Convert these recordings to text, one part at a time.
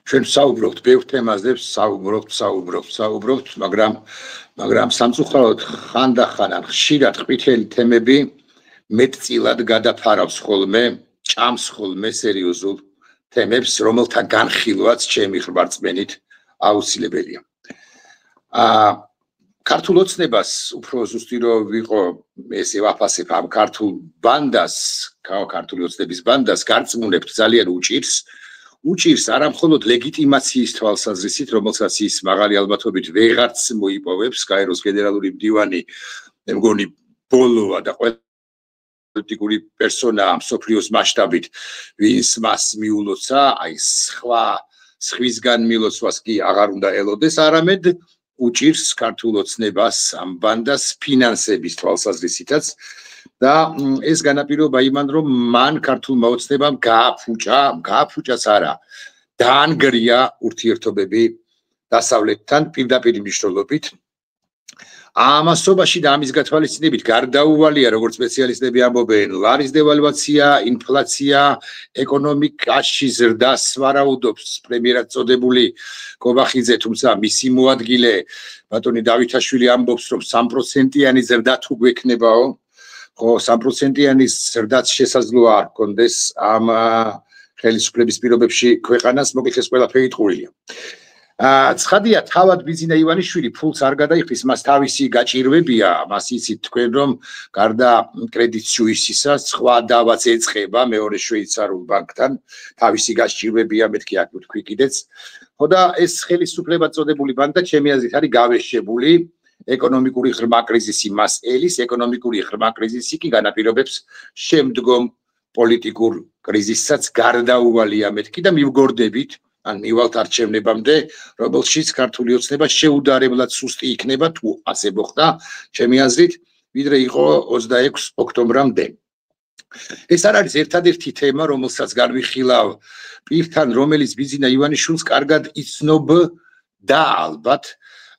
ჩვენ საუბრობთ ბევრ თემაზე, საუბრობთ, მაგრამ სამწუხაროდ ხანდახან ხშირად ყვითელი თემები მეტწილად გადაფარავს ხოლმე, ჭამს ხოლმე სერიოზულ თემებს, რომელთა განხილვაც ჩემი ხრბარწმენით აუცილებელია. ქართულ ოცნებას უფრო ზუსტი რომ ვიყო ესე ვაფასებ ამ ქართულ ბანდას, ქართული ოცნების ბანდას გარწმუნებთ ძალიან უჭირს არა მხოლოდ ლეგიტიმაციის თვალსაზრისით, რომელსაც ის მაღალი ალბათობით ვეღარც მოიპოვებს, გაეროს გენერალური მდივანი, მე მგონი ბოლოა და პოლიტიკური პერსონა მსოფლიოს მასშტაბით, ვინც მას მიულოცა, აი სხვისგან მილოცვას კი აღარ უნდა ელოდეს, არამედ უჭირს ქართულ ოცნებას ამ ბანდას ფინანსების თვალსაზრისითაც და ეს განაპირობა იმან რომ მან ქართულმა ოცნებამ გააფუჭაც არა დაანგრია ურთიერთობები დასავლეთთან პირდაპირ მნიშვნელობით ამასობაში და ამის გათვალისწინებით გარდაუვალია როგორც სპეციალისტები ამბობენ ლარის დევალვაცია, ინფლაცია, ეკონომიკაში ზრდას ვარაუდობს პრემიერად წოდებული კობახიძე, თუმცა მისი მოადგილე ბატონი დავითაშვილი ამბობს რომ 3%-იანი ზრდა თუ გვექნებაო, ხო 3%-იანი ზრდაც შესაძლოა არ გქონდეს ამ ხელისუფლების პირობებში ქვეყანას, მოკლედ ეს ყველაფერი ტყუილია. ცხადია თავად ბიზინა ივანიშვილი ფულს არ გადაიხდის, მას თავისი გაჭირვებია, მას იცით თქვენ რომ გარდა კრედიტ სუისისა სხვა დავაც ეწყება მეორე შვეიცარიულ ბანკთან, თავისი გაჭირვებია, მეთქი აქ ვთქვი კიდეც. ხო და ეს ხელისუფლება წოდებული ბანდა ჩემი აზრით არის გავეშებული ეკონომიკური ღრმა კრიზისი მას ელის, ეკონომიკური ღრმა კრიზისი კი განაპირობებს შემდგომ პოლიტიკურ კრიზისსაც გარდაუვალია მეთქი და მივგორდებით ან მივალთ არჩევნებამდე, რომელშიც ქართული ოცნება შეუდარებლად სუსტი იქნება თუ ასე მოხდა, ჩემი აზრით, ვიდრე იყო 26 ოქტომბრამდე. ეს არ არის ერთადერთი თემა, რომელსაც განვიხილავ პირთან, რომელიც ბიზინა ივანიშვილს კარგად იცნობდა ალბათ,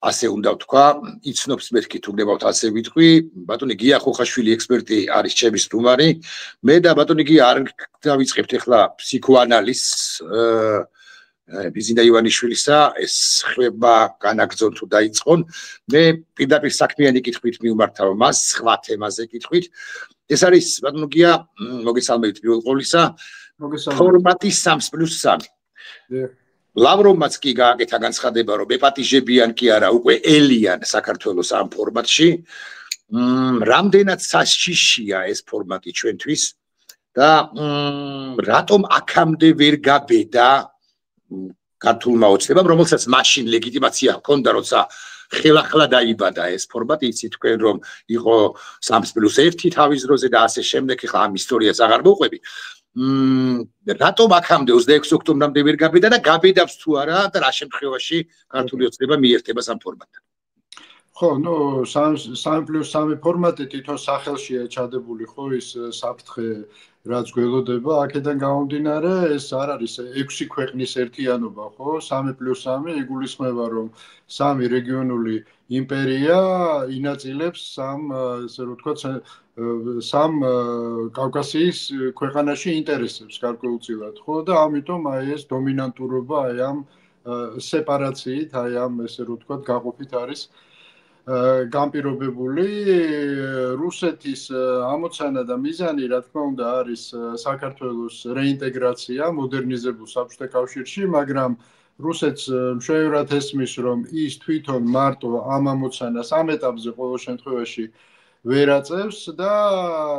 ასე უნდა ვთქვა, იცნობს მეთქი თუ გნებავთ ასე ვიტყვი, ბატონი გია ხოხაშვილი ექსპერტი არის ჩემი სტუმარი, მე და ბატონი გია არ დავიწყებთ ახლა ფსიქოანალიზს ბიზინა ივანიშვილისა ეს ხება განაგრძონ თუ დაიწყონ მე პირდაპირ საქმიანი კითხვით მივმართავ მას სხვა თემაზე კითხვით ეს არის ბატონო გია მოგესალმებით პირველ ყოვლისა ფორმატი 3+3 ლავროვმაც კი გააკეთა განცხადება რომ ეპატიჟებიან კი არა უკვე ელიან საქართველოს ამ ფორმატში რამდენად საშიშია ეს ფორმატი ჩვენთვის და რატომ აქამდე ვერ გაბედა ქართულმა ოცნებამ, რომელსაც მაშინ ლეგიტიმაცია ჰქონდა, როცა ხელახლა დაიბადა ეს ფორმატი, იცით თქვენ რომ იყო 3+1 თავის დროზე და ასე შემდეგ, ახლა ამ ისტორიას აღარ მოვყვები. რატომ აქამდე 26 ოქტომბრამდე ვერ გაბედა და გაბედავს თუ არა და რა შემთხვევაში ქართული ოცნება მიერთება ამ ფორმატთან? ხო, ნუ 3+3 ფორმატი თვითონ სახელშია ჩადებული, ხო, ის საფრთხე რაც გველოდება, აქედან გამომდინარე, ეს არ არის 6 ქვეყნის ერთიანობა, ხო? 3+3 იგულისხმება, რომ 3 რეგიონული იმპერია ინაწილებს 3, ესე რომ ვთქვათ, 3 კავკასიის ქვეყანაში ინტერესებს გარკვეულწილად, ხო? და ამიტომ აი ეს დომინანტურობა აი ამ სეპარაციით, აი ამ ესე რომ ვთქვათ, გაყოფით არის განპირობებული რუსეთის ამოცანა და მიზანი, რა თქმა უნდა, არის საქართველოს რეინტეგრაცია მოდერნიზებულ საბჭოთა კავშირში, მაგრამ რუსეთს მშვენივრად ესმის, რომ ის თვითონ მარტო ამ ამოცანას ამ ეტაპზე ყოველ შემთხვევაში ვერ აწევს და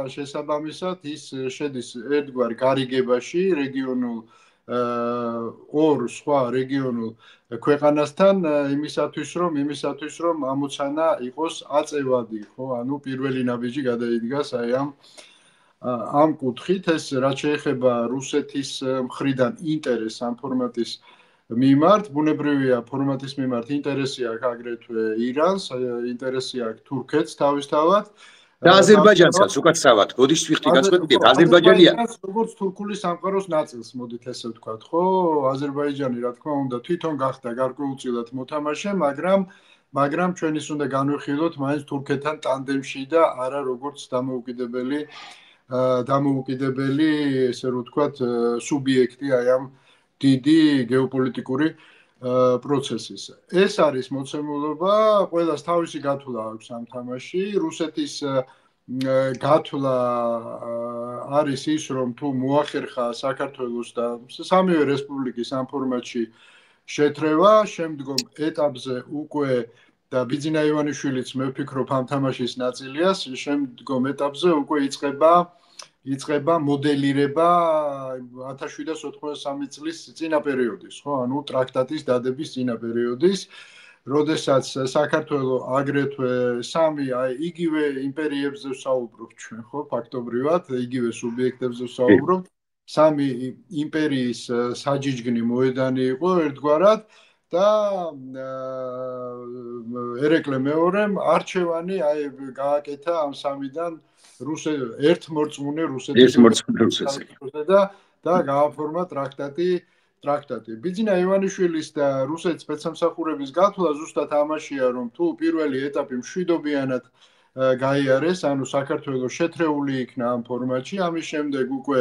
შესაბამისად ის შედის ერთგვარ გარიგებაში რეგიონულ ორ სხვა რეგიონულ ქვეყანასთან იმისათვის რომ ამოცანა იყოს აწევადი, ხო? ანუ პირველი ნაბიჯი გადაიდგას აი ამ კუთხით, ეს რაც შეეხება რუსეთის მხრიდან ინტერესს ამ ფორმატის მიმართ, ბუნებრივია ფორმატის მიმართ ინტერესი აქვს აგრეთვე ირანს, ინტერესი აქვს თურქეთს თავისთავად. და აზერბაიჯანსაც უკაცრავად, გოდის ვიხდი გაწყვეტილებით, აზერბაიჯანია როგორც თურქული სამყაროს ნაწილს, მოდით ესე ვთქვათ, ხო? აზერბაიჯანი, რა თქმა უნდა, თვითონ გახდა გარკვეულწილად მოთამაშე, მაგრამ ჩვენ ის უნდა განვიხილოთ მაინც თურქეთთან ტანდემში და არა როგორც დამოუკიდებელი, ესე რომ ვთქვათ, სუბიექტი აი ამ დიდი გეოპოლიტიკური პროცესის. ეს არის მოცემულობა, ყველას თავისი გათვლა აქვს ამ თამაში. რუსეთის გათვლა არის ის, რომ თუ მოახერხა საქართველოს და სამივე რესპუბლიკის ამ ფორმატში შეთრევა, შემდგომ ეტაპზე უკვე და ბიძინა ივანიშვილიც მე ვფიქრობ ამ თამაშის ნაწილია, შემდგომ ეტაპზე უკვე იწყება მოდელირება 1793 წლის წინა პერიოდის, ხო? ანუ ტრაქტატის დადების წინა პერიოდის, როდესაც საქართველოს აგრეთვე სამი იგივე იმპერიებზე ვსაუბრობთ ჩვენ, ხო, ფაქტობრივად, იგივე სუბიექტებზე ვსაუბრობთ. სამი იმპერიის საჯიჯგნი მოედანი იყო ერთგვარად და ერეკლე მეორემ არჩევანი გააკეთა ამ სამიდან ერთ მორწმუნე რუსეთის და გააფორმა ტრაქტატი. ბიძინა ივანიშვილის და რუსეთის სპეცსამსახურების გათვლა ზუსტად ამაშია, რომ თუ პირველი ეტაპი მშვიდობიანად გაიარეს, ანუ საქართველოს შეთრეული იქნა ამ ფორმატში, ამის შემდეგ უკვე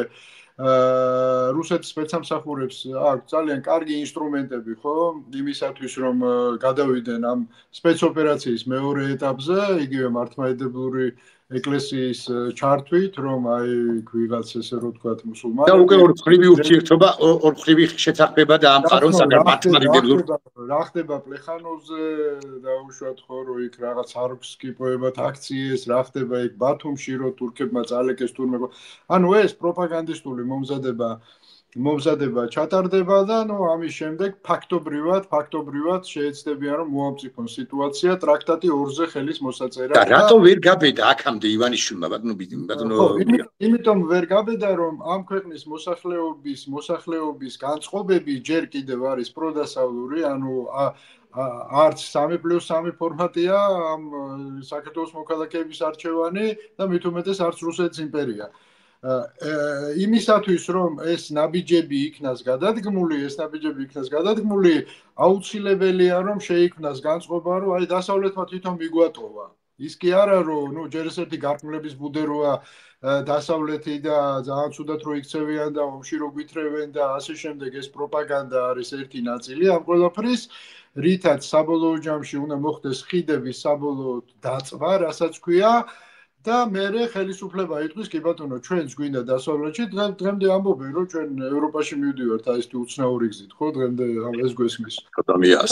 რუსეთის სპეცსამსახურებს აქვს ძალიან კარგი ინსტრუმენტები, ხო, იმისათვის რომ გადავიდნენ ამ სპეცოპერაციის მეორე ეტაპზე, იგივე მართლმადიდებლური ეკლესიის ჩართვით, რომ ვიღაც ესე რო ვთქვათ მუსულმანი და უკვე ორმხრივი ურთიერთობა, ორმხრივი შეთანხმება დაამყარონ საგან მართლმადიდებლურ. რა ხდება პლეხანოვზე დაუშვათ ხო, რომ იქ რაღაც არგსკი პოებათ აქციეს, რა ხდება იქ ბათუმში, რომ თურქებმა წალეკეს თურმე. ანუ ეს პროპაგანდისტული მომზადება ჩატარდება და ნუ ამის შემდეგ ფაქტობრივად შეეცდებიან რომ მოამწიფონ სიტუაცია ტრაქტატი 2-ზე ხელის მოსაწერად და რატო ვერ გაბედა აქამდე ივანიშვილმა იმიტომ ვერ გაბედა რომ ამ ქვეყნის მოსახლეობის განწყობები ჯერ კიდევ არის პროდასავლური ანუ არც 3+3 ფორმატია ამ საქართველოს მოქალაქეების არჩევანი და მით უმეტეს არც რუსეთის იმპერია იმისათვის რომ ეს ნაბიჯები იქნას გადადგმული, აუცილებელია რომ შეიქმნას განწყობა, რომ აი დასავლეთმა თვითონ მიგვატოვა. ის კი არა რომ ნუ ჯერ ესეთი გარყვნილების ბუდეროა დასავლეთი და ძალიან ცუდად რო იქცევიან და ომში რო გვითრევენ და ასე შემდეგ ეს პროპაგანდა არის ერთი ნაწილი ამ ყველაფრის, რითაც საბოლოო ჯამში უნდა მოხდეს ხიდების საბოლოოდ დაწვა, რასაც ქვია და მერე ხელისუფლება იტყვის კი ბატონო ჩვენც გვინდა დასავლეთში დღემდე ამბობენ რომ ჩვენ ევროპაში მივდივართ აი ესეთი უცნაური გზით ხო დღემდე ეს გვესმის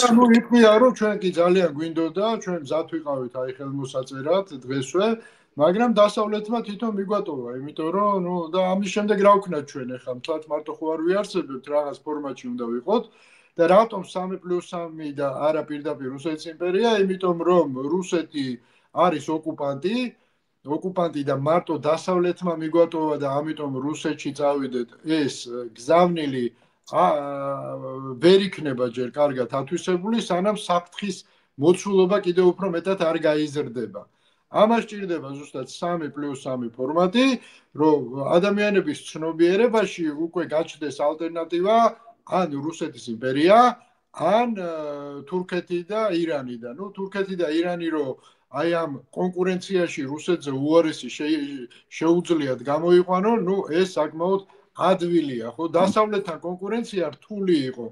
ანუ იტყვია რომ ჩვენ კი ძალიან გვინდოდა ჩვენ მზად ვიყავით აი ხელმოსაწერად დღესვე მაგრამ დასავლეთმა თვითონ მიგვატოვა იმიტომ რომ ნუ და ამის შემდეგ რა ვქნათ ჩვენ ახლა მთლად მარტო ხო არ ვიარსებებთ რაღაც ფორმატში უნდა ვიყოთ და რატომ 3+3 და არა პირდაპირ რუსეთის იმპერია იმიტომ რომ რუსეთი არის ოკუპანტი და მარტო დასავლეთმა მიგვატოვა და ამიტომ რუსეთში წავიდეთ ეს გზავნილი ვერ იქნება ჯერ კარგად ათვისებული სანამ საფრთხის მოცულობა კიდევ უფრო მეტად არ გაიზრდება. ამას ჭირდება ზუსტად 3+3 ფორმატი, რომ ადამიანების ცნობიერებაში უკვე გაჩნდეს ალტერნატივა ან რუსეთის იმპერია, ან თურქეთი და ირანი და ნუ თურქეთი და ირანი რომ აი ამ კონკურენციაში რუსეთზე უარესი შეუძლიათ გამოიყვანონ, ნუ ეს საკმაოდ ადვილია, ხო? დასავლეთთან კონკურენცია რთული იყო,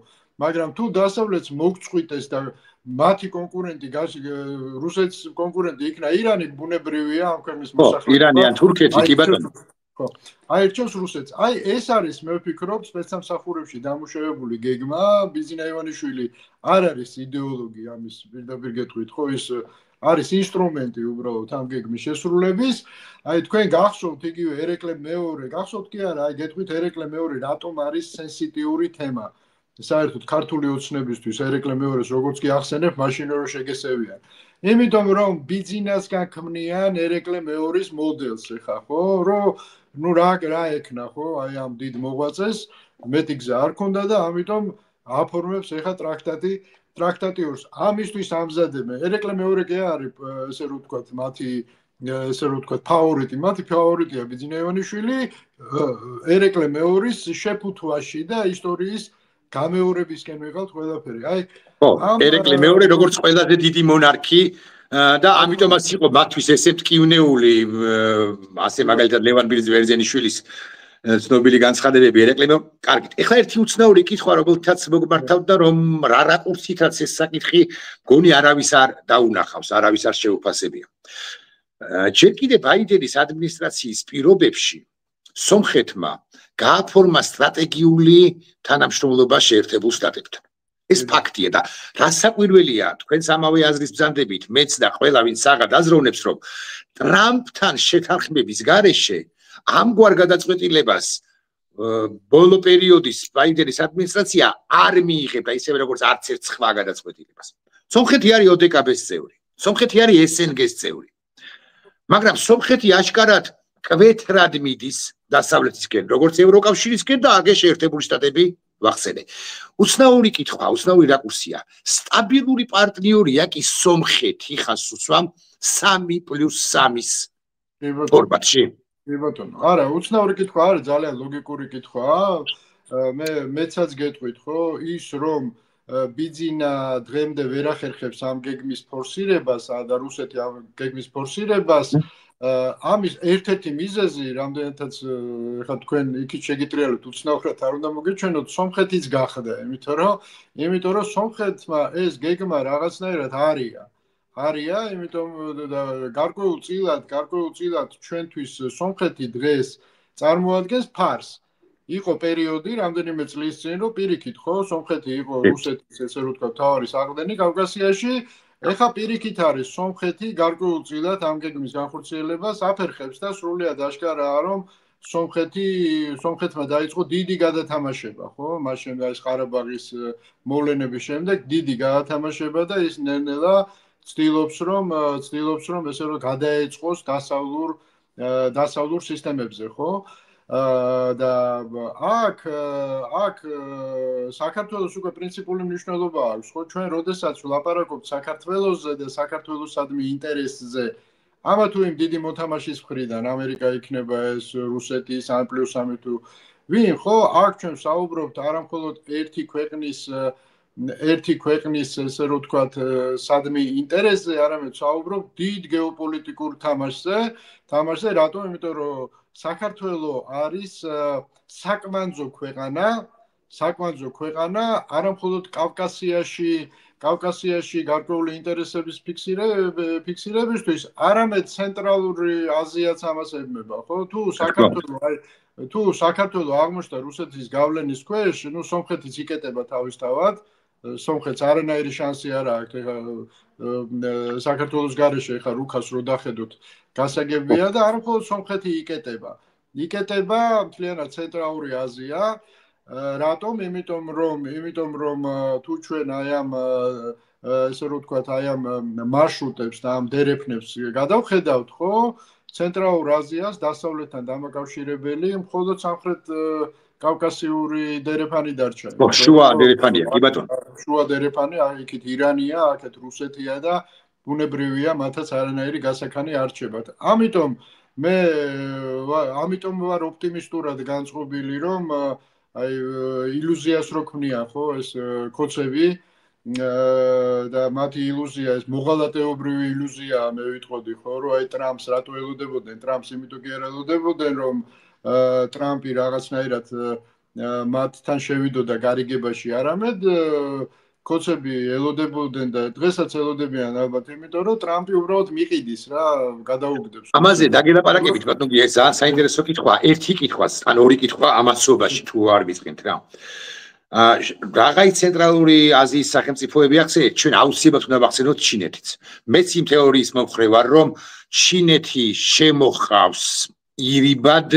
მაგრამ თუ დასავლეთს მოგწყვიტეს და მათი კონკურენტი რუსეთის კონკურენტი იქნა ირანი, ბუნებრივია ამ ქვეყნის მოსახლეობა. ირანი ან თურქეთი კი ბატონო. ხო. აირჩევს რუსეთს. აი ეს არის მე ვფიქრობ სპეცსამსახურებში დამუშავებული გეგმა, ბიძინა ივანიშვილი არ არის იდეოლოგი ამის პირდაპირ გეტყვით, ხო ის არის ინსტრუმენტი უბრალოდ ამ გეგმის შესრულების. აი თქვენ გახსოვთ იგივე ერეკლე მეორე, გახსოვთ კი არა, აი გეტყვით ერეკლე მეორე რატომ არის სენსიტიური თემა. საერთოდ ქართული ოცნებისთვის ერეკლე მეორეს როგორც კი ახსენებ, მაშინ რომ შეგესევიან. იმიტომ რომ ბიძინასგან ქმნიან ერეკლე მეორის მოდელს ეხა, ხო? რომ ნუ რა ეკნა, ხო? აი ამ დიდ მოღვაწეს მეტი გზა არ ქონდა და ამიტომ აფორმებს ეხა ტრაქტატი 2-ს. ამისთვის ამზადებენ. ერეკლე მეორე კი არის, ესე რომ ვთქვათ, ფავორიტი. მათი ფავორიტია ბიძინა ივანიშვილი, ერეკლე მეორის შეფუთვაში და ისტორიის გამეორებისკენ ვიღავთ ყველაფერი. აი, ერეკლე მეორე როგორც ყველაზე დიდი მონარქი და ამიტომაც იყო მათთვის ესე მტკივნეული, ასე მაგალითად ლევან ბერძენიშვილის ცნობილი განცხადებები ერეკლება. კარგით. ეხლა ერთი უცნაური კითხვა, რომელთაც მოგმართავდა, რომ რა რაკურსითაც ეს საკითხი მგონი არავის არ დაუნახავს, არავის არ შეუფასებია. ჯერ კიდევ ბაიდენის ადმინისტრაციის პირობებში სომხეთმა გააფორმა სტრატეგიული თანამშრომლობა შეერთებულ შტატებთან. ეს ფაქტია და რასაკვირველია, თქვენს ამავე აზრის ბრძანდებით, მეც და ყველა ვინც საღად აზროვნებს, რომ ტრამპთან შეთანხმების გარეშე ამგვარ გადაწყვეტილებას ბოლო პერიოდის ბაიდენის ადმინისტრაცია არ მიიღებდა ისევე როგორც არც ერთ სხვა გადაწყვეტილებას. სომხეთი არის ოდეკაბ-ის წევრი, სომხეთი არის SNG-ის წევრი. მაგრამ სომხეთი აშკარად კვეთრად მიდის დასავლეთისკენ, როგორც ევროკავშირისკენ და აგე შეერთებული შტატები ვახსენე. უცნაური კითხვა, უცნაური რაკურსია. სტაბილური პარტნიორია კი სომხეთი ხას უსვამ 3+3-ის ფორმატში. ბატონო, არა, უცნაური კითხვა არის, ძალიან ლოგიკური კითხვაა. მეცაც გეტყვით, ხო, ის რომ ბიძინა დღემდე ვერ ახერხებს ამ გეგმის ფორსირებას და რუსეთი ამ გეგმის ფორსირებას, ამის ერთ-ერთი მიზეზი, რამდენადაც ხა თქვენ იქით შეგიტრიალეთ, უცნაურად არ უნდა მოგეჩვენოთ, სომხეთიც გახდა, იმიტომ რომ სომხეთმა ეს გეგმა რაღაცნაირად არია, იმიტომ გარკვეულწილად ჩვენთვის სომხეთი დღეს წარმოადგენს ფარს. იყო პერიოდი, რამდენიმე წლის წინ, რომ პირიქით, ხო, სომხეთი იყო რუსეთის, ესე რომ თქვა, მთავარი საყრდენი კავკასიაში, ეხლა პირიქით არის სომხეთი გარკვეულწილად ამ გეგმის განხორციელებას აფერხებს და სრულიად აშკარაა, რომ სომხეთმა დაიწყო დიდი გადათამაშება, ხო? მაშინ ეს ყარაბაღის მოვლენების შემდეგ დიდი გადათამაშება და ის ნელ-ნელა ცდილობს რომ ესე რომ გადაეწყოს დასავლურ სისტემებზე, ხო? და აქ საქართველოს უკვე პრინციპული მნიშვნელობა აქვს, ხო? ჩვენ როდესაც ვლაპარაკობთ საქართველოსზე და საქართველოსადმი ინტერესზე, ამა თუ იმ დიდი მოთამაშის მხრიდან ამერიკა იქნება ეს რუსეთის 3+3 თუ ვინ, ხო? აქ ჩვენ საუბრობთ არა მხოლოდ ერთი ქვეყნის ესე რომ ვთქვათ სადმი ინტერესზე, არამედ საუბრობ დიდ გეოპოლიტიკურ თამაშზე, რატომ? იმიტომ რომ საქართველო არის საკვანძო ქვეყანა, არა მხოლოდ კავკასიაში გარკვეული ინტერესების ფიქსირებისთვის, არამედ ცენტრალური აზიაც ამას ებმება, ხო? თუ საქართველო აღმოჩნდა რუსეთის გავლენის ქვეშ, ნუ სომხეთიც იკეტება თავისთავად. სომხეთს არანაირი შანსი არ აქვს საქართველოს გარეშე ხა რუქას რო დახედოთ გასაგებია და არ მხოლოდ სომხეთი იკეტება მთლიანად ცენტრალური აზია. რატომ? იმიტომ რომ თუ ჩვენ აი ამ ესე რომ ვთქვათ აი ამ მარშრუტებს და ამ დერეფნებს გადავხედავთ, ხო? ცენტრალურ აზიას დასავლეთთან დამაკავშირებელი მხოლოდ სამხრეთ კავკასიური დერეფანი დარჩა. შუა დერეფანია, კი ბატონო. შუა დერეფანი, იქით ირანია, აქეთ რუსეთია და ბუნებრივია, მათაც არანაირი გასაქანი არ რჩებათ. ამიტომ ვარ ოპტიმისტურად განწყობილი, რომ აი ილუზიას რო ქმნიან, ხო, ეს ქოცები და მათი ილუზია, ეს მოღალატეობრივი ილუზია, მე ვიტყოდი, ხო, რომ აი ტრამპს რატო ელოდებოდნენ, ტრამპს იმიტომ კი არ ელოდებოდნენ, რომ ტრამპი რაღაცნაირად მათთან შევიდოდა გარიგებაში, არამედ ქოცები ელოდებოდნენ და დღესაც ელოდებიან ალბათ, იმიტომ რომ ტრამპი უბრალოდ მიყიდის რა, გადაუგდებს. ამაზე დაგელაპარაკებით, ბატონო, ეს ძალიან საინტერესო კითხვაა. ერთი კითხვას, ან ორი კითხვა ამასობაში თუ არ მისყენთ რა. Რაღაცა ცენტრალური აზიის სახელმწიფოები ახსენეთ, ჩვენ აუცილებლად უნდა ვახსენოთ ჩინეთიც. მეც იმ თეორიის მომხრე ვარ, რომ ჩინეთი შემოხავს ირიბად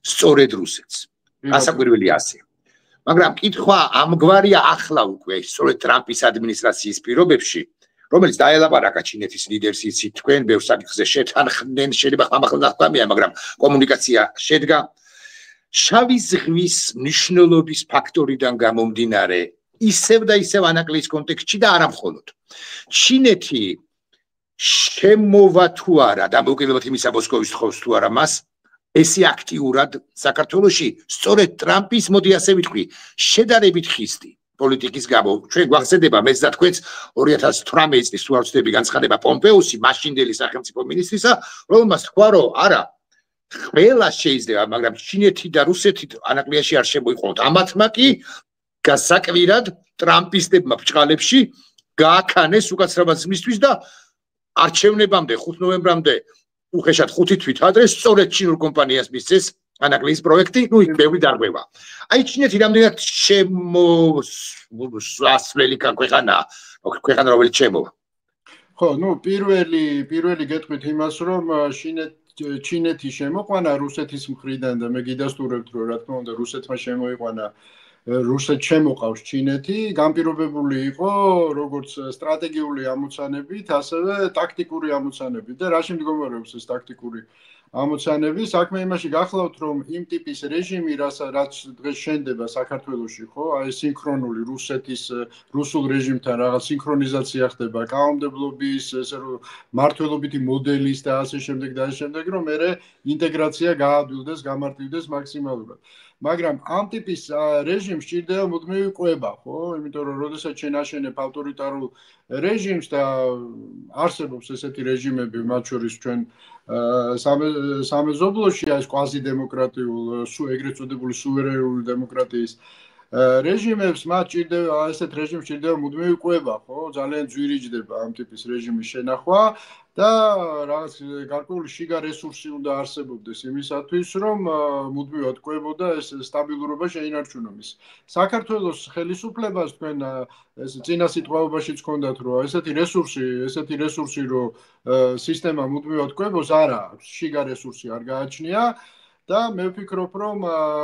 სწორედ რუსეთს. გასაკვირველი ასე. მაგრამ კითხვა ამგვარია ახლა უკვე სწორედ ტრამპის ადმინისტრაციის პირობებში, რომელიც დაელაპარაკა ჩინეთის ლიდერს, იცით თქვენ, ბევრ საკითხზე შეთანხმდნენ, შეიძლება ხმამაღლა ნახვამია, მაგრამ კომუნიკაცია შედგა. შავი ზღვის მნიშვნელობის ფაქტორიდან გამომდინარე, ისევ და ისევ ანაკლიის კონტექსტში და არა მხოლოდ. ჩინეთი შემოვა თუ არა და მოკიდებლად იმისა მოსკოვის თხოვს თუ არა მას, ესე აქტიურად საქართველოში სწორედ ტრამპის, მოდი ასე ვიტყვი, შედარებით ხისტი პოლიტიკის გამო. ჩვენ გვახსენდება მეც და თქვენც 2018 წლის თუ არ ვცდები განცხადება პომპეუსი, მაშინდელი სახელმწიფო მინისტრისა, რომელმაც თქვა, რომ არა ყველა შეიძლება, მაგრამ ჩინეთი და რუსეთი ანაკლიაში არ შემოიყვანოთ. ამათმა კი გასაკვირად ტრამპისტებმა ბჭყალებში გააქანეს უკაცრავად მისთვის და არჩევნებამდე 5 ნოემბრამდე უხეშად 5 თვით ადრე სწორედ ჩინურ კომპანიას მისცეს ანაკლის პროექტი, ну იქ ბევრი დარღვევა. აი ჩინეთი რამდენად შემოსასვლელი ქვეყანაა, ქვეყანა რომელიც შემოვა. ხო, ну პირველი გეტყვით იმას, რომ ჩინეთი შემოყვანა რუსეთის მხრიდან და მე გიდასტურებთ, რომ რა თქმა უნდა რუსეთმა შემოიყვანა რუსეთს შემოყავს ჩინეთი, განპირობებული იყო როგორც სტრატეგიული ამოცანებით, ასევე ტაქტიკური ამოცანებით და რაში მდგომარეობს ეს ტაქტიკური ამოცანები? საქმე იმაში გახლავთ, რომ იმ ტიპის რეჟიმი, რაც დღეს შენდება საქართველოში, ხო, აი სინქრონული რუსულ რეჟიმთან რაღაც სინქრონიზაცია ხდება, კანონმდებლობის, ესე რომ მართლობითი მოდელის და ასე შემდეგ და ასე შემდეგ, რომ მე ინტეგრაცია გაადვილდეს, გამარტივდეს მაქსიმალურად. მაგრამ ამ ტიპის რეჟიმს ჭირდება მუდმივი კვება, ხო? იმიტომ რომ როდესაც შენ აშენებ ავტორიტარულ რეჟიმს და არსებობს ესეთი რეჟიმები, მათ შორის ჩვენ სამეზობლოში არის კვაზიდემოკრატიულ, ეგრეთ წოდებული სუვერენული დემოკრატიის რეჟიმებს, მათ ჭირდება ესეთ რეჟიმს ჭირდება მუდმივი კვება, ხო? ძალიან ძვირი ჯდება ამ ტიპის რეჟიმის შენახვა და რაღაც გარკვეული შიგა რესურსი უნდა არსებობდეს იმისათვის, რომ მუდმივად კვებოდა ეს სტაბილურობა შეინარჩუნოს. საქართველოს ხელისუფლებას თქვენ ეს წინა სიტყვაობაშიც ჰქონდათ, რომ ესეთი რესურსი, რომ სისტემა მუდმივად კვებოს, არა აქვს, შიგა რესურსი არ გააჩნია და მე ვფიქრობ, რომ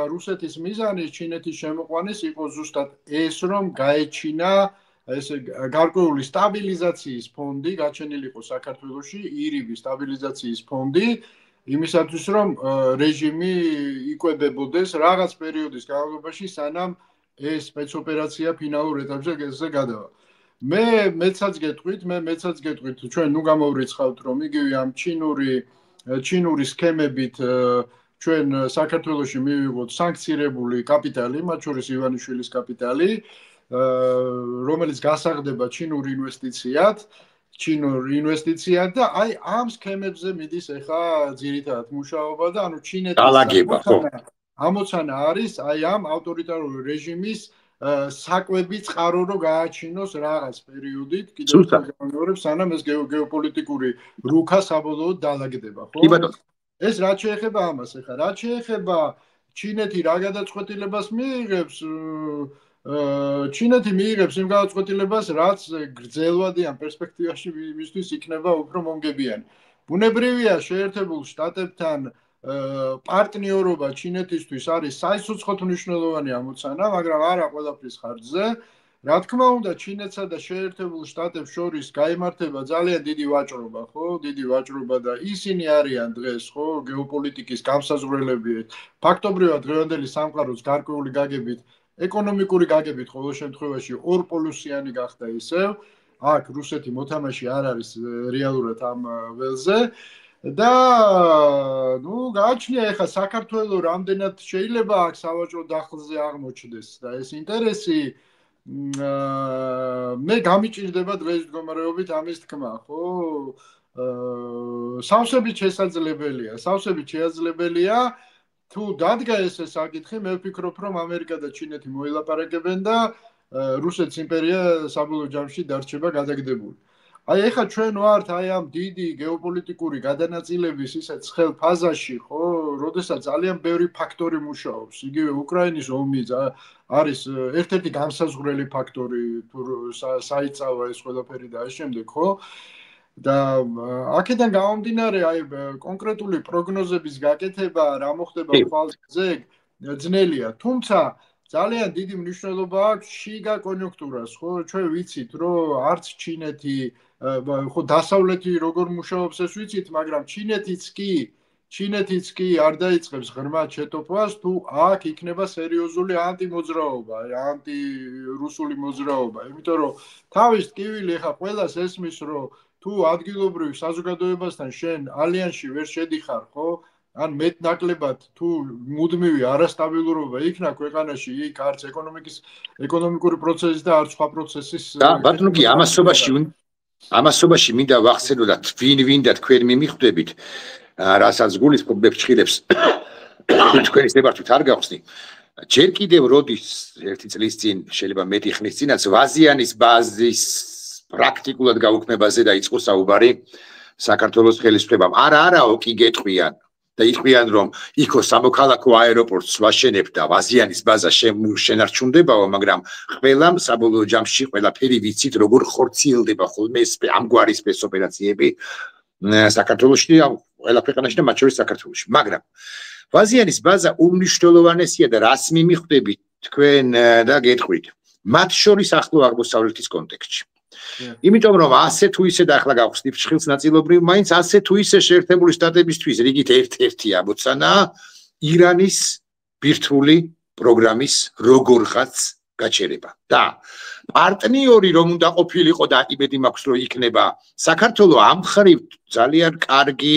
რუსეთის მიზანი ჩინეთის შემოყვანის იყო ზუსტად ეს, რომ გაეჩინა ესე გარკვეული სტაბილიზაციის ფონდი გაჩენილი იყო საქართველოში, ირიბი სტაბილიზაციის ფონდი, იმისათვის რომ რეჟიმი იკვებებოდეს რაღაც პერიოდის განმავლობაში, სანამ ეს სპეცოპერაცია ფინალურ ეტაპზე გადავა. მეცაც გეტყვით, ჩვენ ნუ გამოვრიცხავთ, რომ იგივე ამ ჩინური სქემებით ჩვენ საქართველოში მივიღოთ სანქცირებული კაპიტალი, მათ შორის ივანიშვილის კაპიტალი, რომელიც გასაღდება ჩინურ ინვესტიციად და აი ამ სქემებზე მიდის ახლა ძირითადად მუშაობა და ანუ ჩინეთის ამოცანა არის აი ამ ავტორიტარული რეჟიმის საკვები წყარო რო გააჩინოს რაღაც პერიოდით კიდევ გამორებს სანამ ეს გეოპოლიტიკური რუქა საბოლოოდ დაალაგდება, ხო? ეს რაც შეეხება ამას, ახლა რაც შეეხება ჩინეთი რა გადაწყვეტილებას მიიღებს, ჩინეთი მიიღებს იმ გადაწყვეტილებას, რაც გრძელვადი ამ პერსპექტივაში მისთვის იქნება უფრო მომგებიანი. ბუნებრივია შეერთებულ შტატებთან პარტნიორობა ჩინეთისთვის არის საიცოცხლოდ მნიშვნელოვანი ამოცანა, მაგრამ არა ყველაფრის ხარჯზე. რა თქმა უნდა, ჩინეთსა და შეერთებულ შტატებს შორის გაიმართება ძალიან დიდი ვაჭრობა, ხო? დიდი ვაჭრობა და ისინი არიან დღეს, ხო, გეოპოლიტიკის გამსაზღვრელები. ფაქტობრივად დღევანდელი სამყაროს გარკვეული გაგებით, ეკონომიკური გაგებით ყოველ შემთხვევაში ორპოლუსიანი გახდა ისევ. აქ რუსეთი მოთამაშე არ არის რეალურად ამ ველზე. და ნუ გააჩნია ახლა საქართველოს რამდენად შეიძლება აქ სავაჭრო დახლზე აღმოჩნდეს და ეს ინტერესი მე გამიჭირდება დღეს მდგომარეობით ამის თქმა, ხო? სავსებით შესაძლებელია თუ დადგა ეს საკითხი, მე ვფიქრობ, რომ ამერიკა და ჩინეთი მოილაპარაკებენ და რუსეთის იმპერია საბოლოო ჯამში დარჩება გადაგდებული. აი ეხლა ჩვენ ვართ აი ამ დიდი გეოპოლიტიკური გადანაწილების ისეთ ცხელ ფაზაში, ხო, როდესაც ძალიან ბევრი ფაქტორი მუშაობს. იგივე უკრაინის ომი არის ერთ-ერთი გამსაზღვრელი ფაქტორი, თუ საიწავა ეს ყველაფერი და ამ შემდეგ, ხო? და აქედან გამომდინარე, აი კონკრეტული პროგნოზების გაკეთება, რა მოხდება ხვალზე, ძნელია. თუმცა ძალიან დიდი მნიშვნელობა აქვს შიგა კონიუნქტურას, ხო? ჩვენ ვიცით, რომ არც ჩინეთი, ხო, დასავლეთი როგორ მუშაობს ეს ვიცით, მაგრამ ჩინეთიც კი არ დაიწყებს ღრმად შეტოპვას, თუ აქ იქნება სერიოზული ანტიმოძრაობა, ანტირუსული მოძრაობა. იმიტომ რომ თავის ტკივილი ხა ყველას ესმის, რომ თუ ადგილობრივ საზოგადოებასთან შენ ალიანსში ვერ შედიხარ, ხო? ან მეტნაკლებად თუ მუდმივი არასტაბილურობა იქნა ქვეყანაში, იქ არც ეკონომიკური პროცესის და არც სხვა პროცესის და ბატონო კი ამასობაში მინდა ვახსენო და ვინ და თქვენ მიმიხვდებით, რასაც გულისხმობ ფჩხილებს თქვენის ნებართვით არ გავხსნი. ჯერ კიდევ როდის ერთი წლის წინ, შეიძლება მეტი ხნის წინაც ვაზიანის ბაზის პრაქტიკულად გაუქმებაზე დაიწყო საუბარი საქართველოს ხელისუფლებამ. არაო კი გეტყვიან და იტყვიან რომ იქო სამოქალაქო აეროპორტს ვაშენებ და ვაზიანის ბაზა შენარჩუნდებაო, მაგრამ ყველამ საბოლოო ჯამში ყველაფერი ვიცით როგორ ხორციელდება ხოლმე ამგვარი სპეცოპერაციები საქართველოში, ყველა ქვეყანაში და მათ შორის საქართველოში. მაგრამ ვაზიანის ბაზა უმნიშვნელოვანესია და რას მიმიხვდებით თქვენ და გეტყვით მათ შორის ახლო აღმოსავლეთის კონტექსტში. იმიტომ რომ ასე თუ ისე და ახლა გავხსნით ფშხილს ნაწილობრივ, მაინც ასე თუ ისე შეერთებული შტატებისთვის რიგით ერთ-ერთი ამოცანა ირანის ბირთვული პროგრამის როგორღაც გაჩერება. და პარტნიორი რომ უნდა ყოფილიყო და იმედი მაქვს რომ იქნება საქართველო ამ მხრივ ძალიან კარგი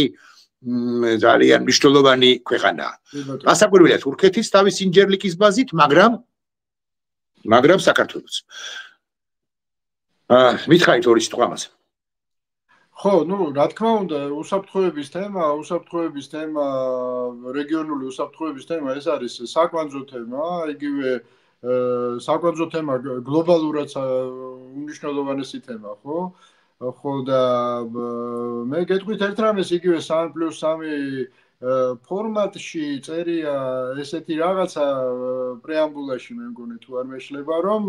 ძალიან მნიშვნელოვანი ქვეყანაა. ასაკვირველია თურქეთის თავის ინჯერლიკის ბაზით, მაგრამ საქართველოს. მითხარით ორი სიტყვა ამაზე. ხო, რა თქმა უნდა, უსაფრთხოების თემა, რეგიონული უსაფრთხოების თემა ეს არის საკვანძო თემა, იგივე საკვანძო თემა გლობალურად უმნიშვნელოვანესი თემა, ხო? ხო და მე გეტყვით ერთ რამეს იგივე 3+3 ფორმატში წერია ესეთი რაღაცა პრეამბულაში მე მგონი თუ არ მეშლება რომ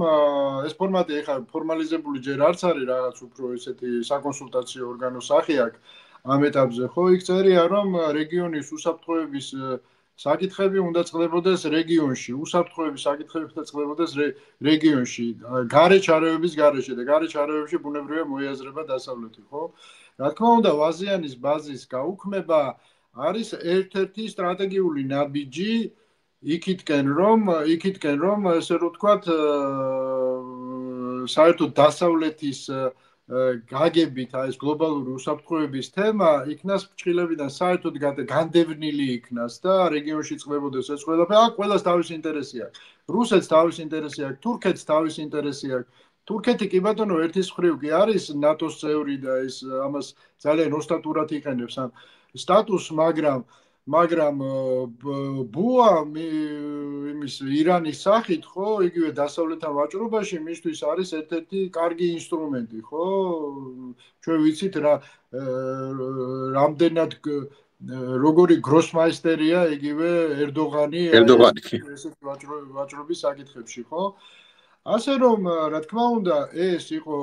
ეს ფორმატი ეხლა ფორმალიზებული ჯერ არც არის რაღაც უფრო ესეთი საკონსულტაციო ორგანოს სახე აქვს ამ ეტაპზე ხო იქ წერია რომ რეგიონის უსაფრთხოების საკითხები უნდა წყდებოდეს რეგიონში უსაფრთხოების საკითხები უნდა წყდებოდეს რეგიონში გარე ჩარევების გარეშე და გარე ჩარევებში ბუნებრივია მოიაზრება დასავლეთი ხო რა თქმა უნდა ვაზიანის ბაზის გაუქმება არის ერთ-ერთი სტრატეგიული ნაბიჯი იქითკენ რომ ესე რომ ვთქვათ საერთოდ დასავლეთის გაგებით აი ეს გლობალური უსაფრთხოების თემა იქნას ფრჩხილებიდან საერთოდ განდევნილი იქნას და რეგიონში წყდებოდეს ეს ყველაფერი აქ ყველას თავის ინტერესი აქვს რუსეთს თავის ინტერესი აქვს თურქეთს თავის ინტერესი აქვს თურქეთი კი ბატონო ერთის მხრივ კი არის ნატოს წევრი და ის ამას ძალიან ოსტატურად იყენებს ამ სტატუსს მაგრამ ბუა იმის ირანის სახით ხო იგივე დასავლეთთან ვაჭრობაში მისთვის არის ერთ-ერთი კარგი ინსტრუმენტი ხო ჩვენ ვიცით რა რამდენად როგორი გროსმაისტერია იგივე ერდოღანი ესეთ ვაჭრობის საკითხებში ხო ასე რომ რა თქმა უნდა ეს იყო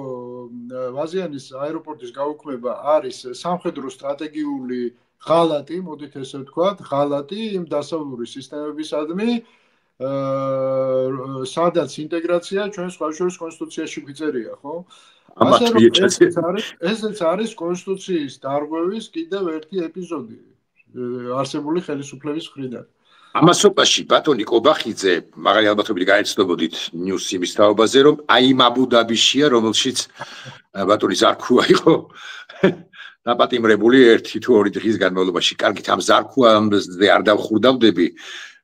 ვაზიანის აეროპორტის გაუქმება არის სამხედრო სტრატეგიული ღალატი, მოდით ესე ვთქვათ, ღალატი იმ დასავლური სისტემებისადმი, სადაც ინტეგრაცია ჩვენ სხვა შორის კონსტიტუციაში გვიწერია, ხო? ასე რომ ესეც არის კონსტიტუციის დარღვევის კიდევ ერთი ეპიზოდი არსებული ხელისუფლების მხრიდან. ამასობაში ბატონი კობახიძე, მაგარი ალბათობით გაეცნობოდით ნიუს იმის თაობაზე, რომ აი იმ აბუდაბიშია, რომელშიც ბატონი ზარქუა იყო. დაპატიმრებული 1-2 დღის განმავლობაში კარგით ამ ზარქუამდე არ დავხურდავდები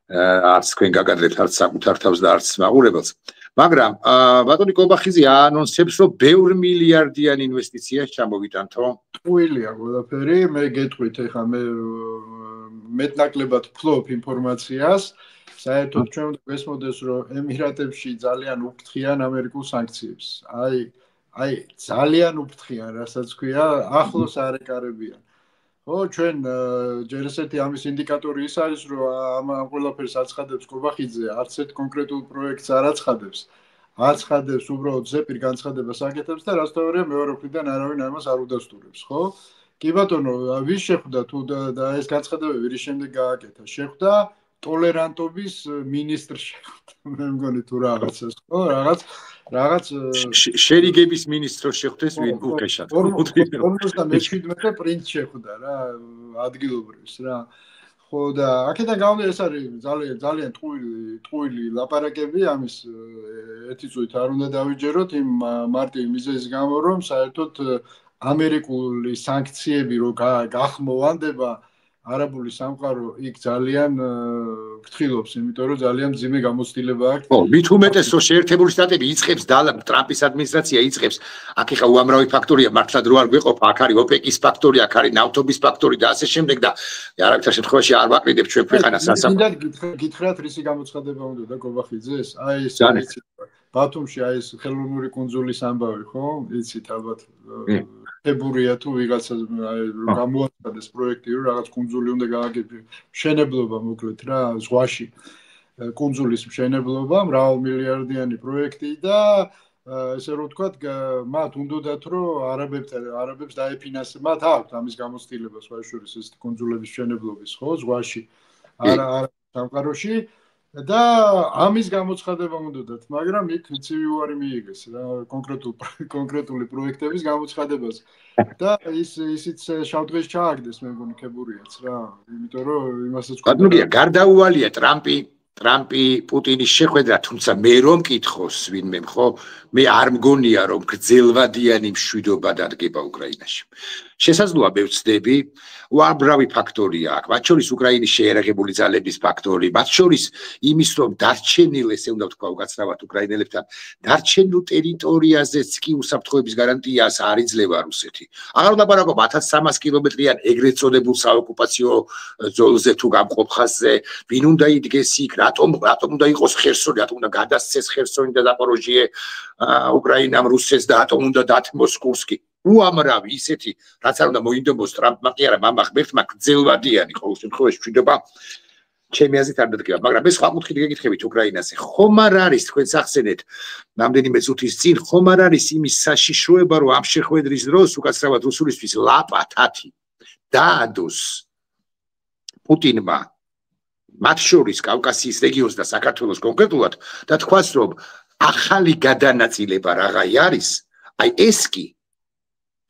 არც თქვენ გაგადრებთ არც საკუთარ თავს და არც მაყურებელს მაგრამ ბატონი კობახიძე აანონსებს რომ ბევრ მილიარდიან ინვესტიციას ჩამოვიტანთო ტყუილია ყველაფერი მე გეტყვით ეხლა მე მეტნაკლებად ფლობ ინფორმაციას საერთოდ ჩვენ უნდა გესმოდეს რომ ემირატებში ძალიან უფრთხიან ამერიკულ სანქციებს აი ძალიან უფრთხიან რასაც ქვია ახლოს არ ეკარებიან ხო ჩვენ ჯერ ესეთი ამის ინდიკატორი ის არის რომ ამ ყველაფერს აცხადებს კობახიძე არც ერთ კონკრეტულ პროექტს არ აცხადებს უბრალოდ ზეპირ განცხადებას აკეთებს და რაც თორეა მეორე მხრიდან არავინ ამას არ უდასტურებს ხო კი ბატონო ვის შეხვდა თუ და ეს განცხადებები რის შემდეგ გააკეთა შეხვდა ტოლერანტობის მინისტრს შეხვდა მე მგონი თუ რაღაცას ხო რაღაც შერიგების მინისტრს შეხვდეს ვინ უკეშად 57 პრინც შეხვდა რა ადგილობრივს რა ხო და აქედან გამომდინარე ეს არის ძალიან ტყუილი ლაპარაკები ამის ერთი წუთით არ უნდა დავიჯეროთ იმ მარტივი მიზეზის გამო რომ საერთოდ ამერიკული სანქციები რო გახმოვანდება არაბული სამყარო იქ ძალიან ფრთხილობს, იმიტომ რომ ძალიან მძიმე გამოცდილება აქვს. ხო, მით უმეტეს რომ შეერთებული შტატები იწყებს ტრამპის ადმინისტრაცია იწყებს, აქ ეხა უამრავი ფაქტორია, მართლად რო არ გვეყოფა, აქ არის ოპეკის ფაქტორი, აქ არის ნავთობის ფაქტორი და ასე შემდეგ და არავითარ შემთხვევაში არ ვაკრიტებ ჩვენ ქვეყანას ასაფ. გითხრათ რისი გამოცხადება უნდა და გობახიძეს? აი ეს ბათუმში აი ეს ხელოვნური კუნძულის ამბავი, ხო? იცით ალბათ ფებურია თუ ვიღაცა გამოაცხადეს პროექტი რომ რაღაც კუნძული უნდა გააგებინოს, მშენებლობა მოკლედ რა, ზღვაში. კუნძულის მშენებლობა, მრავალმილიარდიანი პროექტი და ესე რომ ვთქვათ, მათ უნდათ რომ არაბებს დაეფინანსებათ, მათ აქვთ ამის გამოცდილება სხვა შორის ეს კუნძულების მშენებლობის, ხო, ზღვაში, არა სამყაროში და ამის გამოცხადება უნდათ, მაგრამ იქ ცივი უარი მიიღეს რა კონკრეტული პროექტების გამოცხადებაზე. და ისიც შავდღეს ჩააგდეს მე მგონი ქებურიაც რა, იმიტომ რომ იმასაც გია გარდაუვალია ტრამპი პუტინის შეხვედრა, თუმცა მე რომ მკითხოს ვინმე ხო, მე არ მგონია რომ გრძელვადიანი მშვიდობა დადგება უკრაინაში. შესაძლოა მე ვცდები, უამრავი ფაქტორია აქვს, მათ შორის უკრაინის შეერაღებული ძალების ფაქტორი, მათ შორის იმის რომ დარჩენილ, ესე უნდა ვთქვა უკაცრავად უკრაინელებთან, დარჩენილ ტერიტორიაზეც კი უსაფრთხოების გარანტიას არ იძლევა რუსეთი. აღარ უნდა ვაპარაკო 1300 კილომეტრიან ეგრეთ წოდებულ საოკუპაციო ზოლზე თუ გამყოფ ხაზზე, ვინ უნდა იდგეს იქ, რატომ უნდა იყოს ხერსონი, რატომ უნდა გადასცეს ხერსონი და ზაპოროჟიე უკრაინამ რუსეთს და რატომ უნდა დათმოს კურსკი. უამრავი ისეთი, რაც არ უნდა მოინდომოს ტრამპმა კი არა, მამა ღმერთმა გრძელვადიანი ყოველ შემთხვევაში მშვიდობა ჩემი აზრით არ დადგება, მაგრამ ეს სხვა კუთხით გეკითხებით უკრაინაზე. ხომ არ არის თქვენს ახსენეთ, რამდენიმე წუთის წინ ხომ არ არის იმის საშიშროება, რომ ამ შეხვედრის დროს უკაცრავად რუსულისთვის ლაპა თათი დაადოს პუტინმა მათ შორის კავკასიის რეგიონს და საქართველოს კონკრეტულად და თქვას რომ ახალი გადანაწილება რაღაცა არის, აი ეს კი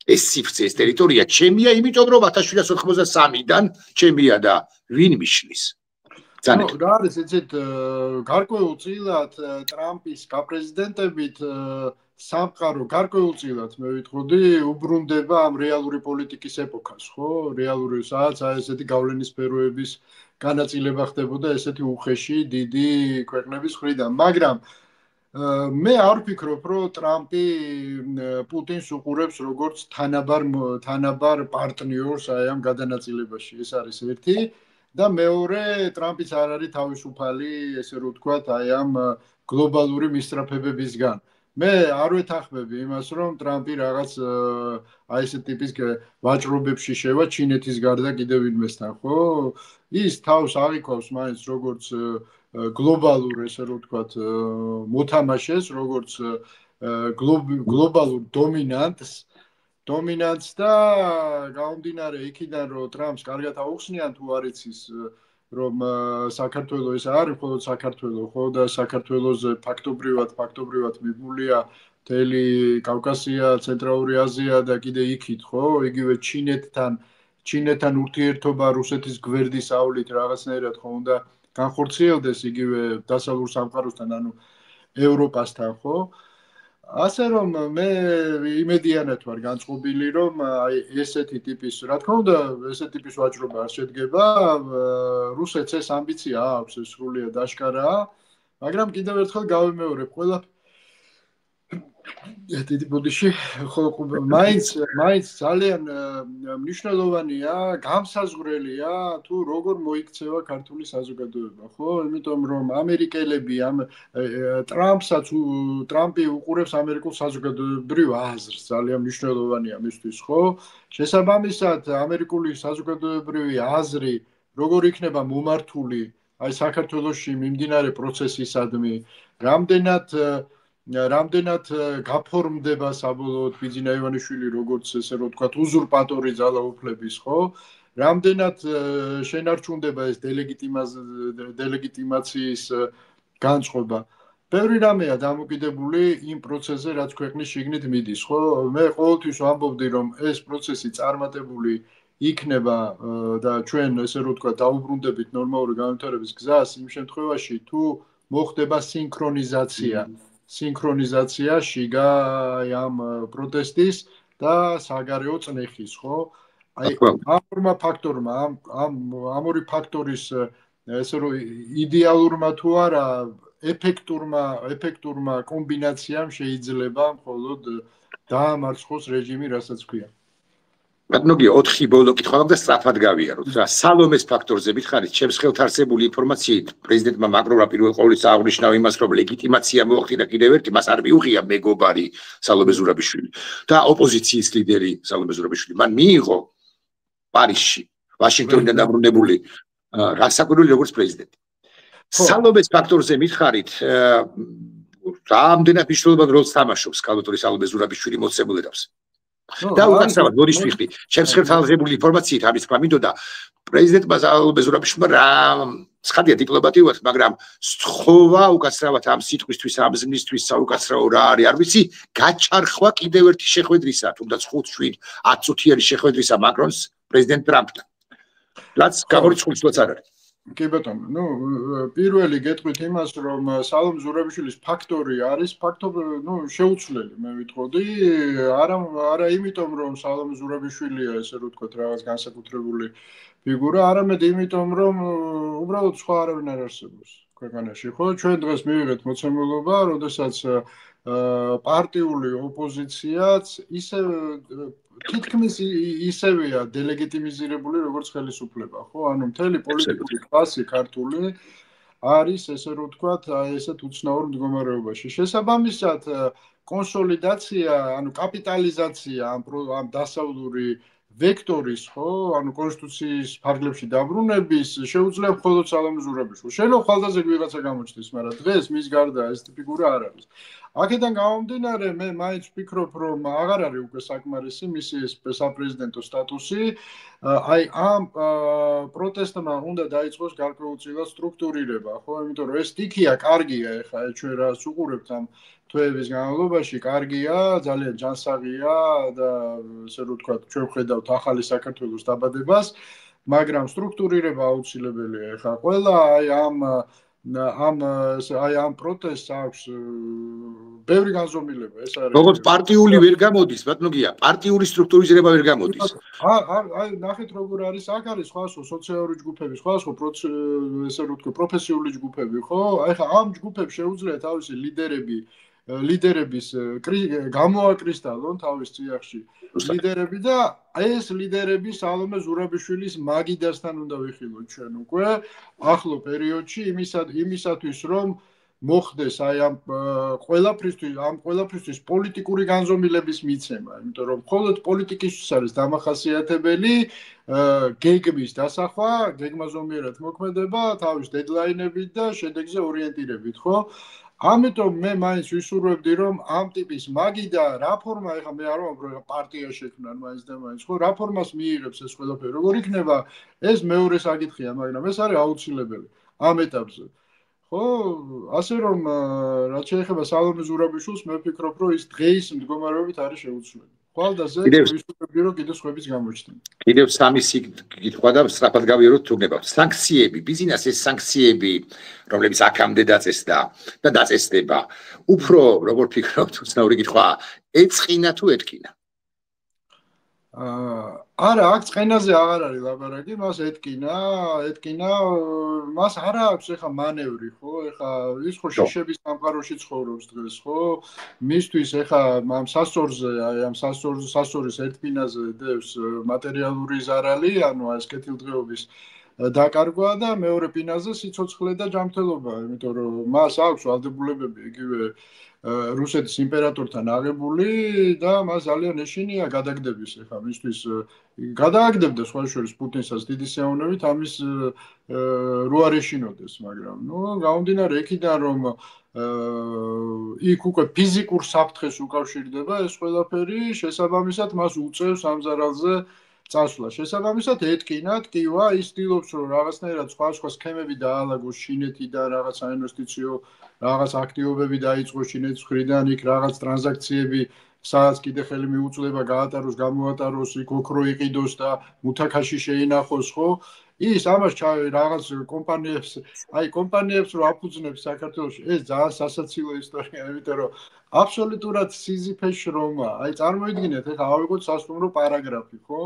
ეს სიფრთხე, ეს ტერიტორია ჩემია, იმიტომ რომ 1793-დან ჩემია და ვინ მიშლის. ძალიან რა არის ეცეთ გარკვეულწილად ტრამპის გაპრეზიდენტებით სამყარო გარკვეულწილად მე ვიტყოდი უბრუნდება ამ რეალური პოლიტიკის ეპოქას, ხო? რეალური სადაც აი ესეთი გავლენის სფეროების განაწილება ხდებოდა ესეთი უხეში დიდი ქვეყნების მხრიდან, მაგრამ მე არ ვფიქრობ, რომ ტრამპი პუტინს უყურებს როგორც თანაბარ პარტნიორს აი ამ გადანაწილებაში. ეს არის ერთი და მეორე, ტრამპიც არ არის თავისუფალი, ესე რომ ვთქვათ, აი ამ გლობალური მისწრაფებებისგან. მე არ ვეთანხმები იმას, რომ ტრამპი რაღაც აი ეს ტიპის ვაჭრობებში შევა ჩინეთის გარდა კიდევ ვინმესთან, ხო? ის თავს აღიქვავს მაინც როგორც გლობალურ, ესე რომ ვთქვათ, მოთამაშეს, როგორც გლობალურ დომინანტს და გამომდინარე იქიდან, რომ ტრამპს კარგად აუხსნიან თუ არ იცის, რომ საქართველოს ეს არის მხოლოდ საქართველოს, ხო და საქართველოს ფაქტობრივად მიბმულია მთელი კავკასია, ცენტრალური აზია და კიდე იქით, ხო? იგივე ჩინეთთან ურთიერთობა რუსეთის გვერდის ავლით რაღაცნაირად ხო უნდა განხორციელდეს იგივე დასავლურ სამყაროსთან, ანუ ევროპასთან, ხო? ასე რომ მე იმედიანად ვარ განწყობილი, რომ აი ესეთი ტიპის, რა თქმა უნდა, ესეთი ტიპის ვაჭრობა არ შედგება, რუსეთს ეს ამბიცია აქვს, ეს სრულიად აშკარაა, მაგრამ კიდევ ერთხელ გავიმეორებ, დიდი ბოდიში, მაინც ძალიან მნიშვნელოვანია, გამსაზღვრელია თუ როგორ მოიქცევა ქართული საზოგადოება, ხო? იმიტომ რომ ამერიკელები ტრამპი უყურებს ამერიკულ საზოგადოებრივ აზრს, ძალიან მნიშვნელოვანია მისთვის, ხო? შესაბამისად, ამერიკული საზოგადოებრივი აზრი როგორ იქნება მომართული აი საქართველოში მიმდინარე პროცესისადმი, რამდენად გაფორმდება საბოლოოდ ბიძინა ივანიშვილი როგორც ესე რომ ვთქვათ უზურპატორი ძალაუფლების, ხო? რამდენად შენარჩუნდება ეს delегитимაციის განწყობა. ბევრი რამეა დამოკიდებული იმ პროცესზე, რაც ქვეყნის შიგნით მიდის, ხო? მე ყოველთვის ვამბობდი, რომ ეს პროცესი წარმატებული იქნება და ჩვენ ესე რომ ვთქვათ დაუბრუნდებით ნორმალური განვითარების გზას იმ შემთხვევაში, თუ მოხდება სინქრონიზაცია შიგა ამ პროტესტის და საგარეო წნეხის, ხო? აი ამ ორმა ფაქტორმა ამ ორი ფაქტორის ესე რომ იდეალურმა თუ არა ეფექტურმა კომბინაციამ შეიძლება მხოლოდ დაამარცხოს რეჟიმი, რასაც ქვია. ბატონო, 4 ბოლო კითხვა და სწრაფად გავიაროთ რა. სალომეს ფაქტორზე მითხარით, ჩემს ხელთ არსებული ინფორმაციით, პრეზიდენტმა მაკრონმა პირველ ყოვლისა აღნიშნა იმას, რომ ლეგიტიმაცია მოახდინა კიდევ ერთი, მას არ მიუღია მეგობარი სალომე ზურაბიშვილი და ოპოზიციის ლიდერი სალომე ზურაბიშვილი. მან მიიღო პარიზში, ვაშინგტონიდან დაბრუნებული განსაკუთრებული როგორც პრეზიდენტი. სალომეს ფაქტორზე მითხარით, რამდენად მნიშვნელოვან როლს თამაშობს კალბატონი სალომე ზურაბიშვილი მოცემულ ეტაპზე. და უკაცრავად მოდის ვიხდი, ჩემს ხელთ არსებული ინფორმაციით ამის თქვა მინდოდა პრეზიდენტმა სალომე ზურაბიშვილმა რა ცხადია დიპლომატიურად, მაგრამ სთხოვა უკაცრავად ამ სიტყვისთვის, ამ ზმნისთვის საუკაცრავო რა არის, არ ვიცი, გაჩარხვა კიდევ ერთი შეხვედრისა, თუნდაც 5-7 10 წუთიანი შეხვედრისა მაკრონს პრეზიდენტ ტრამპთან. რაც გამორიცხულიც არ არის. კი ბატონო, პირველი გეტყვით იმას, რომ სალომე ზურაბიშვილის ფაქტორი არის შეუცვლელი, მე ვიტყოდი, არა იმიტომ, რომ სალომე ზურაბიშვილია, ესე რომ ვთქვათ, რაღაც განსაკუთრებული ფიგურა, არამედ იმიტომ, რომ უბრალოდ სხვა არავინ არ არსებობს ქვეყანაში, ხო? ჩვენ დღეს მივიღეთ მოცემულობა, როდესაც პარტიული ოპოზიციაც ისე თითქმის ისევეა დელეგიტიმიზირებული როგორც ხელისუფლება, ხო? ანუ მთელი პოლიტიკური კლასი ქართული არის ესე რომ ვთქვათ, ესეთ უცნაურ მდგომარეობაში. შესაბამისად, კონსოლიდაცია, ანუ კაპიტალიზაცია ამ დასავლური ვექტორის, ხო, ანუ კონსტიტუციის ფარგლებში დაბრუნების შეუძლია მხოლოდ სალომე ზურაბიშვილს. შეიძლება ხვალდაზე ვიღაცა გამოჩნდეს, მაგრამ დღეს მის გარდა ეს ფიგურა არ არის. აქედან გამომდინარე, მე მაინც ვფიქრობ, რომ აღარ არის უკვე საკმარისი მისი საპრეზიდენტო სტატუსი. აი ამ პროტესტმა უნდა დაიწყოს გარკვეულწილად სტრუქტურირება, ხო? იმიტომ რომ ეს სტიქია, კარგია, ეხლა ჩვენ რაც უყურებთ ამ თვეების განმავლობაში, კარგია, ძალიან ჯანსაღია და ესე რომ ვთქვათ, ჩვენ ვხედავთ ახალი საქართველოს დაბადებას, მაგრამ სტრუქტურირება აუცილებელია. ეხლა ყველა ამ პროტესტს აქვს ბევრი განზომილება, ეს არის. როგორც პარტიული ვერ გამოდის, ბატონო, პარტიული სტრუქტურიზება ვერ გამოდის. აი, ნახეთ როგორ არის, აქ არის სხვადასხვა სოციალური ჯგუფები, სხვადასხვა ესე რომ ვთქვათ, პროფესიული ჯგუფები, ხო? აი ხა ამ ჯგუფებს შეუძლია თავისი ლიდერების გამოაკრისტალონ თავის წიაღში ლიდერები და ეს ლიდერები სალომე ზურაბიშვილის მაგიდასთან უნდა ვიხილოთ ჩვენ უკვე ახლო პერიოდში იმისათვის რომ მოხდეს აი ამ ყველაფრისთვის პოლიტიკური განზომილების მიცემა, იმიტომ რომ მხოლოდ პოლიტიკისთვის არის დამახასიათებელი გეგმის დასახვა, გეგმაზომიერად მოქმედება, თავის დედლაინებით და შედეგზე ორიენტირებით, ხო? ამიტომ მე მაინც ვისურვებდი, რომ ამ ტიპის მაგიდა რა ფორმა, ეხლა მე არ ვამბობ, რომ პარტია შექმნან მაინც და მაინც, ხო, რა ფორმას მიიღებს ეს ყველაფერი, როგორ იქნება, ეს მეორე საკითხია, მაგრამ ეს არის აუცილებელი ამ ეტაპზე. ხო, ასე რომ რაც შეეხება სალომე ზურაბიშვილს, მე ვფიქრობ, რომ ის დღეის მდგომარეობით არის შეუცვლელი. ხვალდაზე ვისურვებდი, რომ კიდევ სხვებიც გამოჩნდნენ. კიდევ სამი კითხვა და სწრაფად გავიაროთ თუ გნებავთ. სანქციები, ბიზნესის სანქციები, რომლებიც აქამდე დაწესდა და დაწესდება, უფრო როგორ ფიქრობთ, უცნაური კითხვაა, ეწყინა თუ ეთკინა? არა, აქ წენაზე აღარ არის ლაბარაკი, მას ეთკინა, მას არ აქვს ეხა მანევრი, ხო? ეხა ის ხო შიშების სამყაროში ცხოვრობს დღეს, ხო? მისთვის ეხა ამ სასწორზე, აი ამ სასწორის ეთკინაზე დევს მატერიალური ზარალი, ანუ ეს კეთილდღეობის დაკარგვა და მეორე პინაზე სიცოცხლე და ჯანმრთელობა, იმიტომ რომ მას აქვს ვალდებულებები იგივე რუსეთის იმპერატორთან აღებული და მას ძალიან ეშინია გადაგდების, ეხლა მისთვის გადააგდებდა სხვა შორის პუტინსაც დიდი სიამოვნებით ამის რო არ ეშინოდეს, მაგრამ გამომდინარე იქიდან რომ იქ უკვე ფიზიკურ საფრთხეს უკავშირდება ეს ყველაფერი, შესაბამისად მას უწევს ამ ზარალზე წასვლა. შესაბამისად ეთკინათ, კივა, ის ცდილობს რომ რაღაცნაირად სხვა სქემები დაალაგოს ჩინეთიდან, რაღაც საინვესტიციო რაღაც აქტივობები დაიწყოს ჩინეთის მხრიდან, იქ რაღაც ტრანზაქციები, სადაც კიდე ხელი მიუწვდება, გაატაროს, გამოატაროს, იქ ოქრო იყიდოს და მუთაქაში შეინახოს, ხო? ის ამას რაღაც კომპანიებს რო აფუძნებს საქართველოში, ეს ძალიან სასაცილო ისტორია, იმიტომ რომ აბსოლუტურად სიზიფეს შრომა. აი წარმოიდგინეთ, ეხლა ავიღოთ სასტუმრო პარაგრაფი, ხო?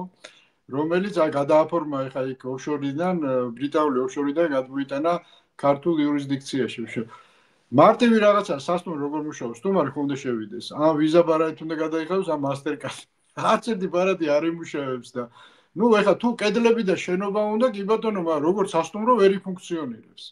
რომელიც გადააფორმა ეხა იქ ოფშორიდან, ბრიტანული ოფშორიდან გადმოიტანა ქართულ იურისდიქციაში. მარტივი რაღაცა სასტუმრო როგორ მუშაობს, თუ მაგრამ ხომ უნდა შევიდეს. ან ვიზა ბარათი უნდა გადაიხადოს, ან მასტერკარდი. არც ერთი ბარათი არ იმუშავებს და ნუ ეხა თუ კედლები და შენობა უნდა, კი ბატონო, მაგრამ როგორც სასტუმრო ვერ იფუნქციონირებს.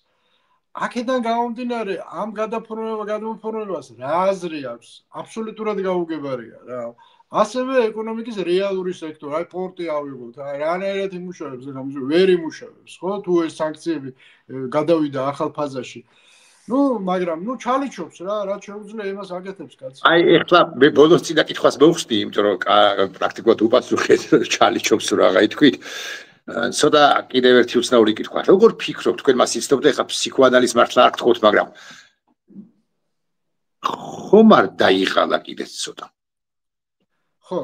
აქედან გამომდინარე, ამ გადამოფორმებას რა აზრი აქვს? აბსოლუტურად გაუგებარია რა. ასევე ეკონომიკის რეალური სექტორი, აი პორტი ავიღოთ, აი რანაირად იმუშავებს, ვერ იმუშავებს, ხო? თუ ეს სანქციები გადავიდა ახალ ფაზაში. მაგრამ ჩალიჩობს რა შეუძლია იმას აკეთებს კაცი. აი ეხლა მე ბოლოს წინა კითხვას მოვხსნი, იმიტომ რომ პრაქტიკულად უპასუხეთ ჩალიჩობს რაღაცა თქვით. ცოტა კიდევ ერთი უცნაური კითხვა. როგორ ფიქრობთ, თქვენ მას იცნობთ, ეხლა ფსიქოანალიზს მართლა არ გთხოვთ, მაგრამ ხომ არ დაიღალა კიდეც ცოტა? ხო,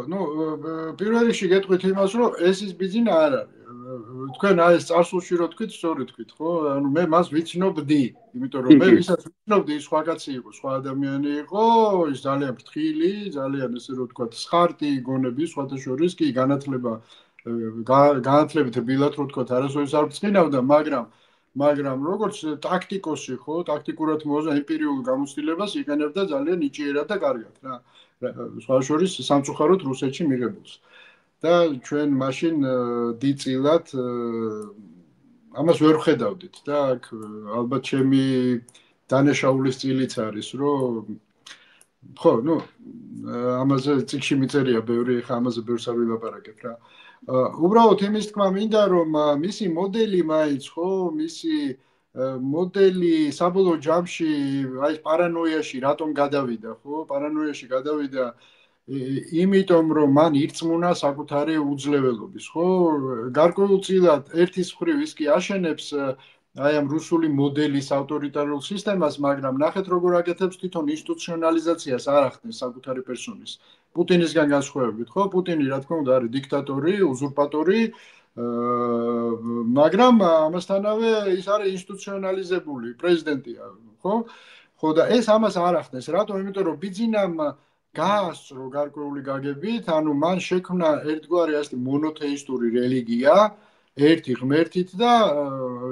პირველ რიგში გეტყვით იმას, რომ ეს ის ბიზნესი არ არის. თქვენ აი ეს წარსულში რო თქვით, სწორად თქვით, ხო? ანუ მე მას ვიცნობდი, იმიტომ რომ მე ვისაც ვიცნობდი, ის სხვა კაცი იყო, სხვა ადამიანი იყო, ის ძალიან ფრთხილი, ძალიან ესე რომ თქვა, სხარტი გონები, სხვათა შორის კი განათლებით ბილად რო თქვა, არასოდეს არ ბრწყინავდა, მაგრამ როგორც ტაქტიკოსი, ხო, ტაქტიკურად მოაზრდა ემპირიულ გამოცდილებას იყენებდა ძალიან ნიჭიერად და კარგად რა. სხვა შორის სამწუხაროდ რუსეთში მიღებულს. და ჩვენ მაშინ დიწილად ამას ვერ ხედავდით და აქ ალბათ ჩემი დანაშაულის წილიც არის, რომ ხო, ამაზე წიგში მიწერია ბევრი, ხა ამაზე ბევრს არ ვილაპარაკებ რა. უბრალოდ იმის თქმა მინდა, რომ მისი მოდელი მაინც, ხო, მისი მოდელი საბოლოო ჯამში აი პარანოიაში რატომ გადავიდა, ხო? პარანოიაში გადავიდა იმიტომ რომ მან ირწმუნა საკუთარი უძლეველობის, ხო? გარკვეულწილად ერთის მხრივ ის კი აშენებს აი ამ რუსული მოდელის ავტორიტარულ სისტემას, მაგრამ ნახეთ როგორ აკეთებს თვითონ ინსტიტუციონალიზაციას არ ახდენს საკუთარი პერსონის. პუტინისგან განსხვავებით, ხო? პუტინი რა თქმა უნდა არის დიქტატორი, უზურპატორი, მაგრამ ამასთანავე ის არის ინსტიტუციონალიზებული პრეზიდენტია, ხო? ხო და ეს ამას არ ახდენს, რატომ? იმიტომ რომ ბიძინამ გაასწრო გარკვეული გაგებით, ანუ მან შექმნა ერთგვარი ასეთი მონოთეისტური რელიგია, ერთი ღმერთით და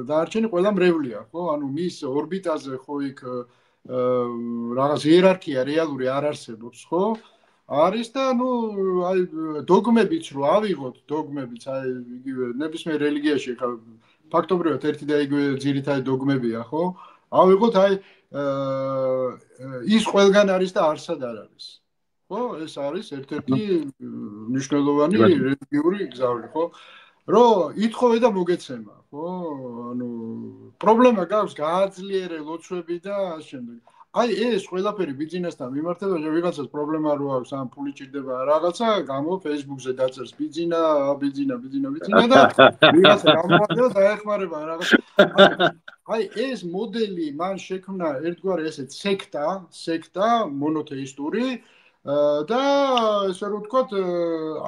დარჩენი ყველა მრევლია, ხო? ანუ მის ორბიტაზე ხო იქ რაღაც იერარქია რეალური არ არსებობს, ხო? არის და აი დოგმებიც რო ავიღოთ, დოგმებიც აი იგივე ნებისმიერ რელიგიაში ხა ფაქტობრივად ერთი და იგივე ძირითადი დოგმებია, ხო? ავიღოთ აი ის ყველგან არის და არსად არ არის. ხო, ეს არის ერთ-ერთი მნიშვნელოვანი რელიგიური გზავრი, ხო? რომ ითხოვე და მოგეცემა, ხო? ანუ პრობლემა გაქვს გააძლიერე ლოცვები და ამ შემდეგ. აი ეს ყველაფერი ბიზნესთან მიმართებაში ვიღაცას პრობლემა რო აქვს, ან ფული ჭირდება რაღაცა, გამო Facebook-ზე დაწერს ბიზნა და ვიღაცა გამოაქვს და ეხმარება რაღაცა. აი ეს მოდელი მან შექმნა ერთგვარი ესეთ სექტა მონოთეისტური და ესე რომ ვთქვათ,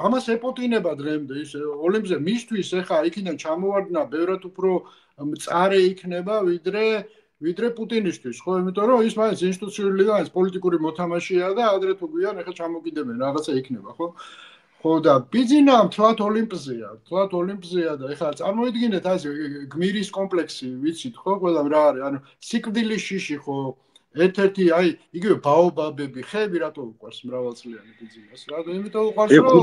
ამას ეპოტინება დღემდე ის ოლიმპზე მისთვის ეხა იქიდან ჩამოვარდნა ბევრად უფრო მწარე იქნება ვიდრე პუტინისთვის, ხო, იმიტომ რომ ის მაინც ინსტიტუციური და ის პოლიტიკური მოთამაშეა და ადრე თუ გვიან ეხა ჩამოკიდებენ რაღაცა იქნება, ხო? ხო და ბიზნესა თლათ ოლიმპზეა და ეხლა წარმოიდგინეთ აი გმირის კომპლექსი, ვიცით ხო, ყველა რა არის, ანუ სიკვდილის შიში ხო, ერთ-ერთი აი იგივე ბაობაბები, ხეები რატო უყვარს მრავალწლიანი ბიზნესს? რატო? იმიტომ უყვარს რომ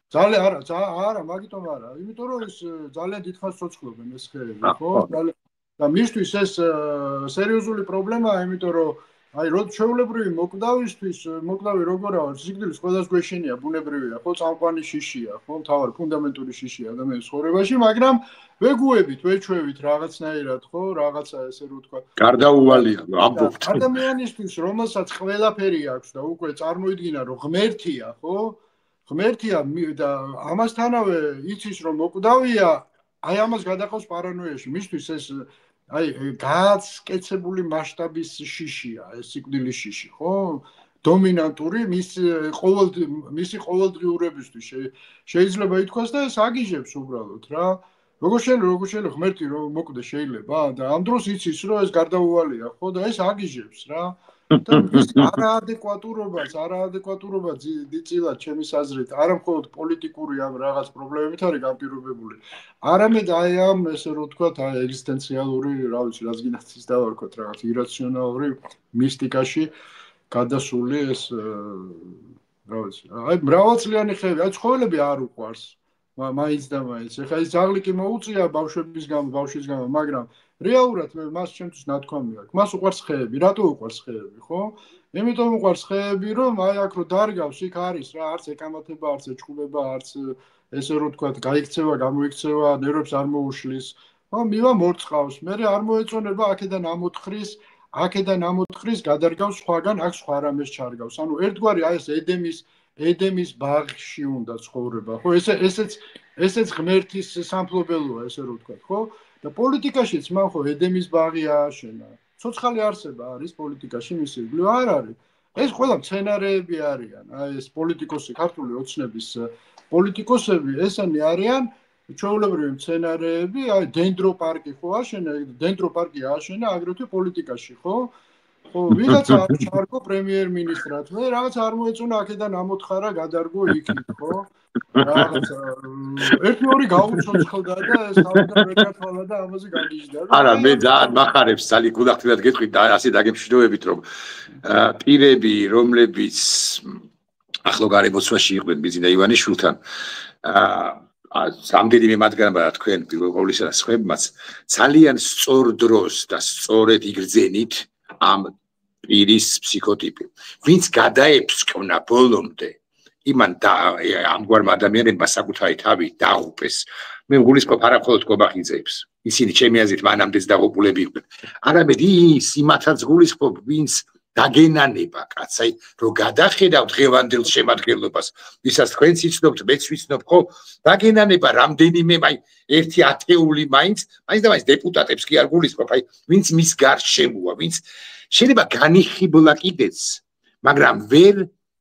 ძალიან არა, მაგიტომ არა, იმიტომ რომ ის ძალიან დიდხანს ცოცხლობენ ეს ხეები, ხო? და მისთვის ეს სერიოზული პრობლემაა, იმიტომ რომ აი ჩვეულებრივი მოკვდავი როგორ არის? სიკვდილის ყველას გვეშინია, ბუნებრივია, ხო, წამყვანი შიშია, ხო, მთავარი ფუნდამენტური შიშია ადამიანის ცხოვრებაში, მაგრამ ვეგუებით, ვეჩვევით რაღაცნაირად, ხო, რაღაცა ესე რომ ვთქვა. გარდაუვალია, ამბობთ. ადამიანისთვის, რომელსაც ყველაფერი აქვს და უკვე წარმოიდგინა, რომ ღმერთია, ხო? ღმერთია და ამასთანავე იცის, რომ მოკვდავია, აი ამას გადაყავს პარანოიაში. მისთვის ეს აი გააცკეცებული მასშტაბის შიშია, ეს სიკვდილის შიში, ხო? დომინანტური მისი ყოველდღიურებისთვის შეიძლება ითქვას და ეს აგიჟებს უბრალოდ რა. როგორ შეიძლება ღმერთი რომ მოკვდეს შეიძლება და ამ დროს იცის რომ ეს გარდაუვალია ხო და ეს აგიჟებს რა და ის არაადეკვატურობა დიდწილად ჩემის აზრით არა მხოლოდ პოლიტიკური ამ რაღაც პრობლემებით არის განპირობებული არამედ აი ამ ესე რომ ვთქვათ აი ეგზისტენციალური რა ვიცი რაც გინდათ ის დავარქოთ რაღაც ირაციონალური მისტიკაში გადასული ეს რა ვიცი აი მრავალწლიანი ხევი აი ცხოველები არ უყვარს მაინც და მაინც ეხლა ის ძაღლი კი მოუწია ბავშვების გამო მაგრამ რეალურად მე მას ჩემთვის ნათქვამი აქვს მას უყვარს ხეები რატო უყვარს ხეები ხო იმიტომ უყვარს ხეები რომ აი აქ რო დარგავს იქ არის რა არც ეკამათება არც ეჭხუბება არც ესე რომ ვთქვათ გაიქცევა გამოიქცევა ნერვებს არ მოუშლის ხო მივა მორწყავს მე არ მოეწონება აქედან ამოთხრის გადარგავს სხვაგან აქ სხვა რამეს ჩარგავს ანუ ერთგვარი აი ეს ედემის ბაღში უნდა ცხოვრება ხო ესეც ღმერთის სამფლობელოა ესე რომ ვთქვათ ხო და პოლიტიკაშიც მან ხო ედემის ბაღი ააშენა ცოცხალი არსება არის პოლიტიკაში მისი იგივე არ არის ეს ყველა მცენარეები არიან აი ეს პოლიტიკოსი ქართული ოცნების პოლიტიკოსები ესენი არიან ჩვეულებრივი მცენარეები აი დენდროპარკი ხო ააშენა დენდროპარკი ააშენა აგრეთვე პოლიტიკაში ხო ხო ვიღაცა ჩარგო პრემიერ-მინისტრად მე რაღაც არ მოეწონა აქედან ამოთხარა გადარგო იქით ხო რაღაც ერთი-ორი გაუცოცხლდა და ეს თავიდან მეკათვალა და ამაზე გაგიჟდა არა მე ძალიან მახარებს ძალიან გულახდილად გეტყვით და ასე დაგემშვიდობებით რომ პირები რომლებიც ახლო გარემოცვაში იყვნენ ბიზი და ივანიშვილთან რამდენიმე მათგანმა თქვენ პირველ ყოვლისა და სხვებმაც ძალიან სწორ დროს და სწორედ იგრძენით ამ პირის ფსიქოტიპი ვინც გადაეფსკნა ბოლომდე იმან ამგვარმა ადამიანებმა საკუთარი თავი დაღუპეს მე მგულისხმობ არა მხოლოდ კობახიძეებს ისინი ჩემი აზრით მანამდეც დაღუპულები იყვნენ არამედ ის იმათაც გულისხმობ ვინც დაგენანება კაცი რომ გადახედავთ ღევანდელ შემადგენლობას ვისაც თქვენც იცნობთ მეც ვიცნობ ხო დაგენანება რამდენიმე აი ერთი ათეული მაინც და მაინც დეპუტატებს კი არ გულისხმობ აი ვინც მის გარშემოა ვინც შეიძლება განიხიბლა კიდეც მაგრამ ვერ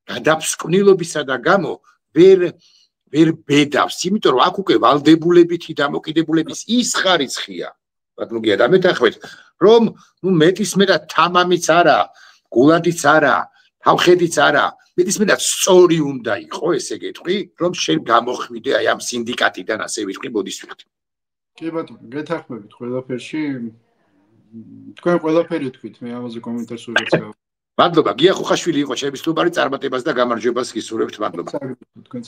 გადაფსკვნილობისა და გამო ვერ ბედავს იმიტომ რომ აქ უკვე ვალდებულებითი დამოკიდებულების ის ხარისხია ბატონია და მეთანხმეთ რომ მეტისმეტად თამამიც არა გულადიც არა თავხედიც არა მეტისმეტად სწორი უნდა იყო ესე გეტყვი რომ შენ გამოხვიდე აი ამ სინდიკატიდან ასე ვიტყვი ბოდისვით კი ბატონო გეთანხმებით ყველაფერში თქვენ ყველაფერი თქვით მე ამაზე კომენტარს ვიღებთ მადლობა გია ხუხაშვილი იყო ჩემი სტუმარი წარმატებას და გამარჯვებას გისურვებთ მადლობა თქვენ